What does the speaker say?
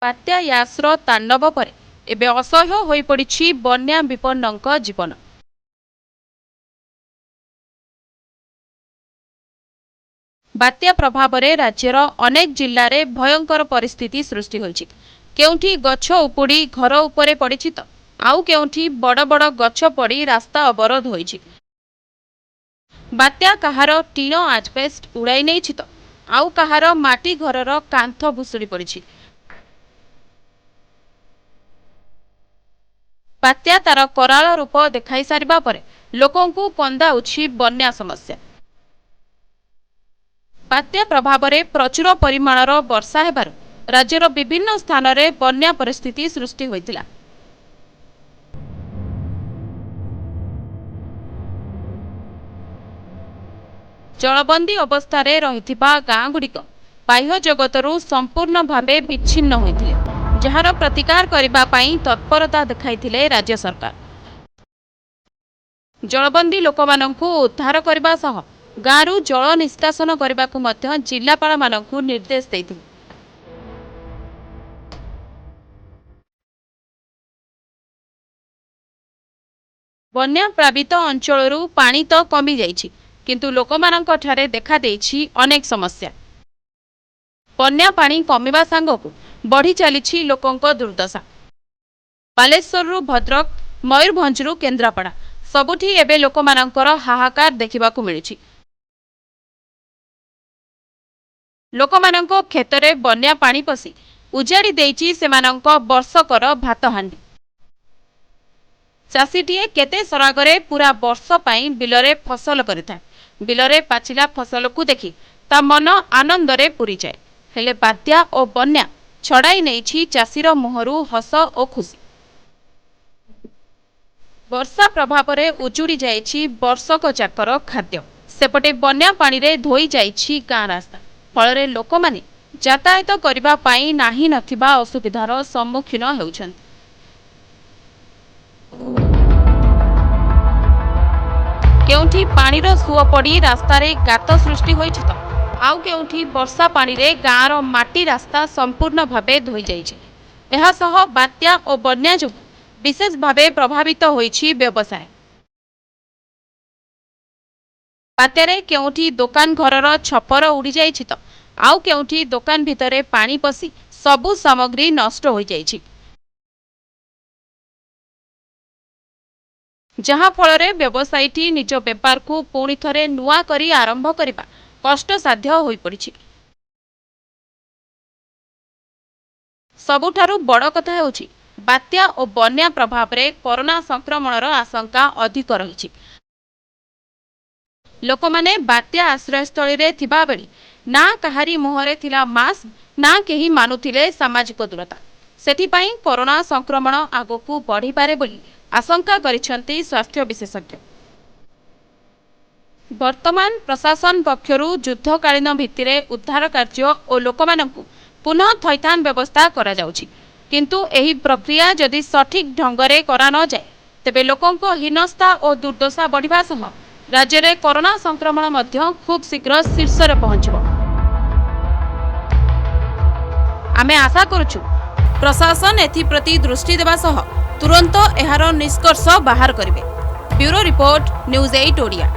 बात्या यास्र तांडव पर एबे असह्य होई पड़िछि बन्या विपन्नक जीवन। बात्या प्रभाव रे राज्यर अनेक जिल्ला रे भयंकर परिस्थिति सृष्टि होइछि। केउठी गछ उपुड़ी घर उपरे पड़िछि त आउ केउठी बड़ बड़ गछ पड़ी रास्ता अवरोध होइछि। बात्या कहार टीण आजबेस्ट उड़ाई नेछि त आउ कहार माटी घरर कांथ भुसुड़ी पड़िछि। बात्या तार कराल रूप देखाई सारिबा परे लोकंकु कंदाउछि बन्या समस्या। बात्या प्रभाव रे प्रचुर परिमाणर वर्षा हेबारु राज्यर विभिन्न स्थान रे बन्या परिस्थिति सृष्टि होइतिला। जलबंदी अवस्था रे रहिथिबा गाँ गुड़िक बाह्य जगतरू संपूर्ण भावे विच्छिन्न होइथिले, जहार प्रतिकार करिबा पई तत्परता देखाइथिले राज्य सरकार। जलबंदी लोकमानंकु उद्धार करबा सह गाँरू जल निष्कासन करबाकू मध्य जिल्लापाल मानंकु निर्देश दैथिले। बन्या प्लावित अंचलरू पानी तो कमी जाइछि, किंतु लोकमानंक ठारे देखा देइछि अनेक समस्या। बन्या पानी कमिबा सांगकु बढ़ी चलीछि लोकंक दुर्दशा। बालेश्वररू भद्रक, मयूरभंजरू केन्द्रापड़ा सबुठी एबे लोकमानंकर हाहाकार देखिबाकू मिलिछि। लोकमानंक खेतरे बन्या पानी पसी उजाड़ी देइछि सेमानंक वर्षकर भात हांडी। चाषीटीए केते सरागरे पूरा वर्ष पई बिलरे फसल करिथा। बिलरे पाचिला फसल को देखि ता मन आनंदरे पूरी जाए, हेले बात्या और बन्या छड़ाई नेछि चाषीर मुहरु हस और खुशी। वर्षा प्रभाव रे उजुड़ी जाइछि वर्षक जाकर खाद्य। सेपटे बन्या पानी रे धोई जाइछि गाँ रास्ता, फल लोक माने यातायात करिबा पई नाही नथिबा असुविधार सम्मुखीन हेउछन्ति। केउठी पानीर सुओ पड़ी रास्ता रे गात सृष्टि होइछि त आउ केउठी वर्षा पानी रे गाँर माटी रास्ता संपूर्ण भावे धोई जाइछि। एहा सह बात्या और बन्या जो विशेष भावे प्रभावित होइछि व्यवसाय। बात्यारे केउठी दुकान घरर छपर उड़ी जाइछि त आउ केउठी दुकान भितरे पानी पसी सबु सामग्री नष्ट होई जाइछि, जहाँ फल रे व्यवसायीटी निज बेपार को पुणी थरे नुआ करी आरंभ करिबा कष्टसाध्य होई पड़िछि। सबुठारु बड़ कथा हेउछि बात्या और बन्या प्रभाव रे कोरोना संक्रमणर आशंका अधिक रहिछि। लोकमाने बात्या आश्रयस्थली रे थिबा बेली ना कहारी मुहरे थिला मास्क, ना केही मानुथिले सामाजिक दूरता। सेथिपई कोरोना संक्रमण आगकू बढ़ी पारे बोली आशंका करिसेंति स्वास्थ्य विशेषज्ञ। वर्तमान प्रशासन पक्षरु युद्धकालीन भित्तिरे उद्धार कार्य और लोकमानंकु पुनः थैथान व्यवस्था करा जाउछि, किंतु एही प्रक्रिया जदि सठिक ढंगरे करा न जाए तेबे लोकंक हीनस्था और दुर्दशा बढ़िबा सह राज्य रे कोरोना संक्रमण मध्य खूब शीघ्र शीर्ष रे पहुंचिबो। आमे आशा करूछु प्रशासन एथि प्रति दृष्टि देबा सह तुरंत एहार निष्कर्ष बाहर करिवे। Bureau report, news 8 Odia.